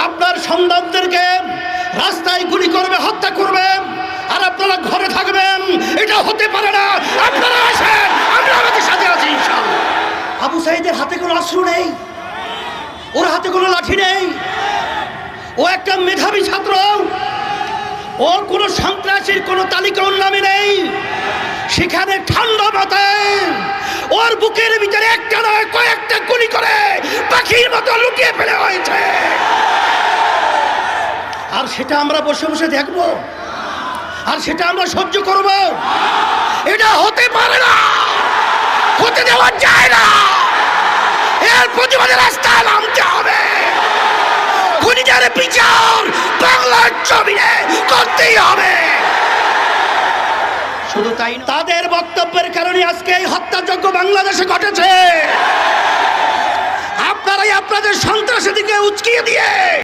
আপনার সন্তানদেরকে রাস্তায় গুলি করবে, হত্যা করবে, আর আপনারা ঘরে থাকবেন। এটা হতে পারে না। আপনারা আসেন, আমরা আমাদের সাথে আছি ইনশাআল্লাহ। আবু সাঈদের হাতে কোনো অস্ত্র নেই, ওর হাতে কোনো লাঠি নেই। ও একটা মেধাবী ছাত্র, ওর কোনো সন্ত্রাসীর কোনো তালিকা ওর নামে নেই। সেখানে ঠান্ডা মাথায় ওর বুকের ভিতরে একটা নয় কয়েকটা গুলি করে পাখির মতো লুকিয়ে ফেলে হয়েছে। আর সেটা আমরা বসে বসে দেখব, আর সেটা আমরা সহ্য করব? এটা হতে পারে না, হতে দেওয়া যায় না। এর প্রতিবাদে রাস্তায় নামতে হবে। খুনিদের বিচার বাংলার জমিনে করতেই হবে। শুধু তাই না, তাদের বক্তব্যের কারণে আজকে এই হত্যাযজ্ঞ বাংলাদেশে ঘটেছে। আপনারাই আপনাদের সন্ত্রাসীদেরকে উচকিয়ে দিয়ে